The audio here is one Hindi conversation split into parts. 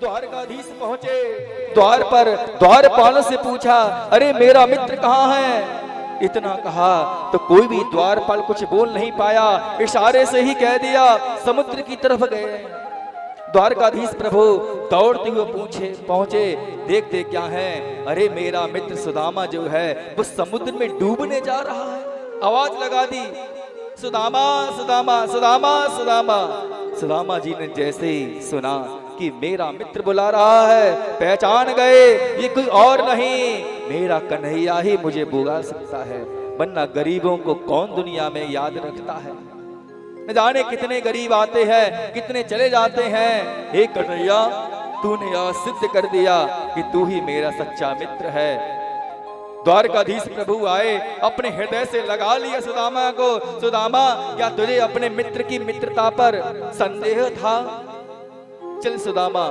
द्वारकाधीश पहुंचे, द्वार पर द्वारपाल से पूछा, अरे मेरा मित्र कहाँ है? इतना कहा तो कोई भी द्वारपाल कुछ बोल नहीं पाया, इशारे से ही कह दिया समुद्र की तरफ गए। द्वारकाधीश प्रभु दौड़ते हुए पहुंचे, देखते क्या है, अरे मेरा मित्र सुदामा जो है वो समुद्र में डूबने जा रहा है। आवाज लगा दी, सुदामा सुदामा सुदामा सुदामा। सुदामा जी ने जैसे ही सुना कि मेरा मित्र बुला रहा है, पहचान गए ये कोई और नहीं, मेरा कन्हैया ही मुझे बुला सकता है, वरना गरीबों को कौन दुनिया में याद रखता है। न जाने कितने गरीब आते हैं, कितने चले जाते हैं। हे कन्हैया, तूने यह सिद्ध कर दिया कि तू ही मेरा सच्चा मित्र है। द्वारकाधीश प्रभु आए, अपने हृदय से लगा लिया सुदामा को। सुदामा, क्या तुझे अपने मित्र की मित्रता पर संदेह था? चल सुदामा,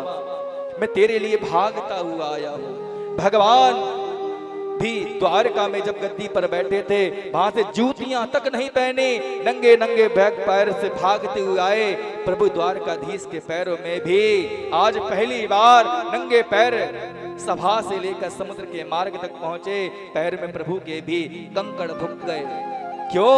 मैं तेरे लिए भागता हुआ आया हूं। भगवान भी द्वारका में जब गद्दी पर बैठे थे, वहां से जूतियां तक नहीं पहने, नंगे नंगे बैग पैर से भागते हुए आए। प्रभु द्वारकाधीश के पैरों में भी आज पहली बार नंगे पैर सभा से लेकर समुद्र के मार्ग तक पहुंचे। पैर में प्रभु के भी कंकड़ भुक गए। क्यों?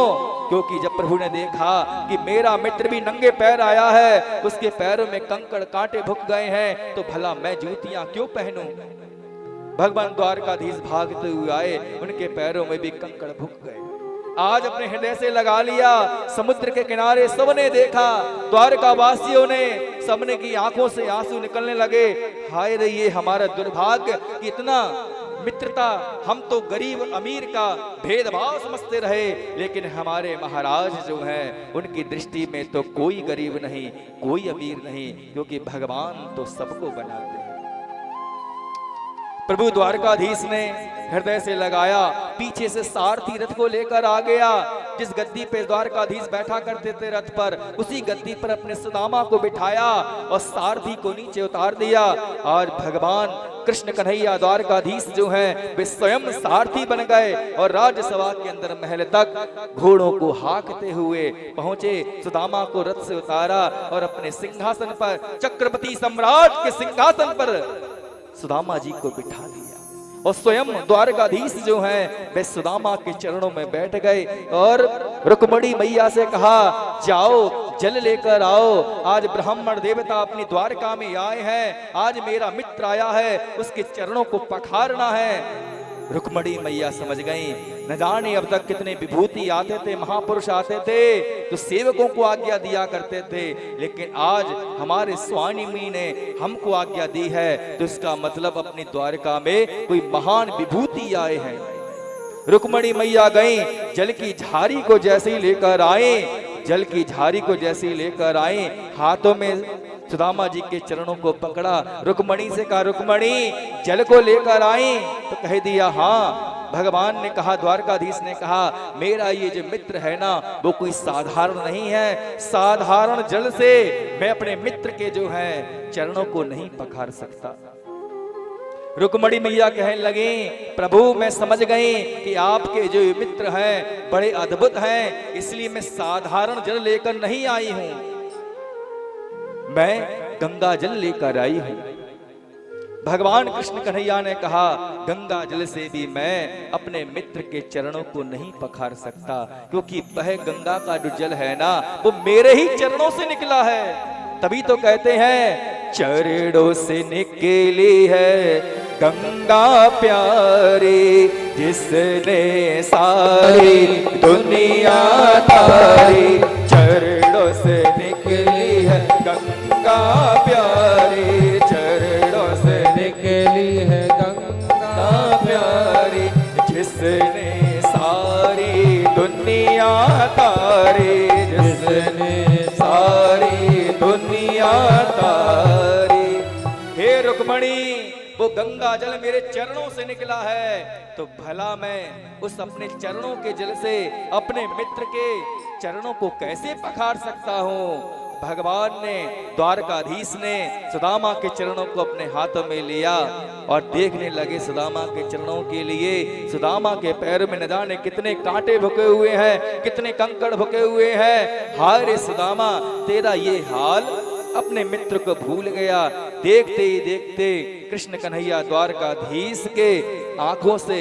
क्योंकि जब प्रभु ने देखा कि मेरा मित्र भी नंगे पैर आया है, उसके पैरों में कंकड़ कांटे भुक गए हैं, तो भला मैं जूतियां क्यों पहनूं? भगवान द्वारकाधीश भागते हुए आए, उनके पैरों में भी कंकड़ भुक गए। आज अपने हृदय से लगा लिया। समुद्र के किनारे सबने देखा, द्वारका वासियों ने, सबने की आंखों से आंसू निकलने लगे। हाय रे, ये हमारा दुर्भाग्य कि इतना मित्रता, हम तो गरीब अमीर का भेदभाव समझते रहे, लेकिन हमारे महाराज जो हैं उनकी दृष्टि में तो कोई गरीब नहीं, कोई अमीर नहीं, क्योंकि भगवान तो सबको बनाते हैं। प्रभु द्वारकाधीश ने हृदय से लगाया, पीछे से सारथी रथ को लेकर आ गया। जिस गद्दी पे द्वारकाधीश बैठा करते थे रथ पर, उसी गद्दी पर अपने सुदामा को बिठाया और सारथी को नीचे उतार दिया। और भगवान कृष्ण कन्हैया द्वारकाधीश जो हैं वे स्वयं सारथी बन गए और राज्यसभा के अंदर महल तक घोड़ों को हाँकते हुए पहुंचे। सुदामा को रथ से उतारा और अपने सिंहासन पर, चक्रवर्ती सम्राट के सिंहासन पर सुदामा जी को बिठा दिया और स्वयं द्वारकाधीश जो हैं वे सुदामा के चरणों में बैठ गए और रुक्मणी मैया से कहा, जाओ जल लेकर आओ। आज ब्राह्मण देवता अपनी द्वारका में आए हैं, आज मेरा मित्र आया है, उसके चरणों को पखारना है। रुक्मणी मैया समझ गई, न जाने अब तक कितने विभूति आते थे, महापुरुष आते थे तो सेवकों को आज्ञा दिया करते थे, लेकिन आज हमारे स्वामी ने हमको आज्ञा दी है, तो इसका मतलब अपनी द्वारका में कोई महान विभूति आए हैं। रुक्मणी मैया गई, जल की झारी को जैसे ही लेकर आए, जल की झारी को जैसे ही लेकर आए, हाथों में सुदामा जी के चरणों को पकड़ा। रुक्मणी से कहा, रुक्मणी जल को लेकर आई? तो कह दिया, हाँ। भगवान ने कहा, द्वारकाधीश ने कहा, मेरा ये जो मित्र है ना वो कोई साधारण नहीं है, साधारण जल से मैं अपने मित्र के जो है चरणों को नहीं पखार सकता। रुक्मणी मैया कहने लगी, प्रभु मैं समझ गई कि आपके जो मित्र हैं बड़े अद्भुत हैं, इसलिए मैं साधारण जल लेकर नहीं आई हूं, मैं गंगा जल लेकर आई हूं। भगवान कृष्ण कन्हैया ने कहा, गंगा जल से भी मैं अपने मित्र के चरणों को नहीं पखार सकता, क्योंकि वह गंगा का जो जल है ना वो मेरे ही चरणों से निकला है। तभी तो कहते हैं, चरणों से निकली है गंगा प्यारी, जिसने सारी दुनिया तारी। चरणों से निकली है गंगा प्यारी, चरणों से निकली है गंगा प्यारी, जिसने सारी दुनिया तारी, जिसने सारी दुनिया तारी। हे रुक्मणी, वो गंगा जल मेरे चरणों से निकला है, तो भला मैं उस अपने चरणों के जल से अपने मित्र के चरणों को कैसे पखार सकता हूँ। भगवान ने, द्वारकाधीश ने सुदामा के चरणों को अपने हाथों में लिया और देखने लगे सुदामा के चरणों के लिए। सुदामा के पैरों में न जाने कितने कांटे भुके हुए हैं, कितने कंकड़ भुके हुए हैं। हाय रे सुदामा, तेरा ये हाल अपने मित्र को भूल गया, देखते ही देखते कृष्ण कन्हैया द्वारकाधीश के आंखों से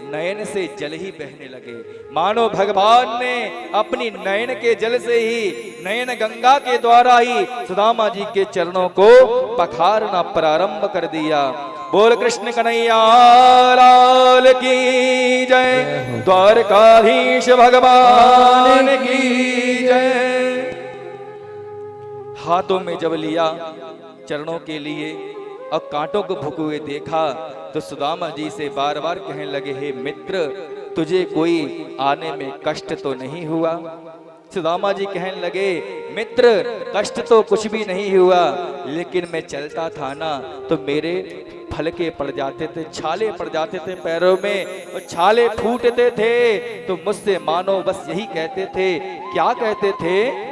नयन से जल ही बहने लगे। मानो भगवान ने अपनी नयन के जल से ही, नयन गंगा के द्वारा ही सुदामा जी के चरणों को पखारना प्रारंभ कर दिया। बोल कृष्ण कन्हैया लाल की जय, द्वारकाधीश भगवान की जय। हाथों में जब लिया चरणों के लिए और कांटों को भुके हुए देखा तो सुदामा जी से बार बार कहने लगे, हे मित्र, तुझे कोई आने में कष्ट तो नहीं हुआ? सुदामा जी कहने लगे, मित्र, कष्ट तो कुछ भी नहीं हुआ, लेकिन मैं चलता था ना तो मेरे फलके पड़ जाते थे, छाले पड़ जाते थे पैरों में, और छाले फूटते थे तो मुझसे मानो बस यही कहते थे। क्या कहते थे?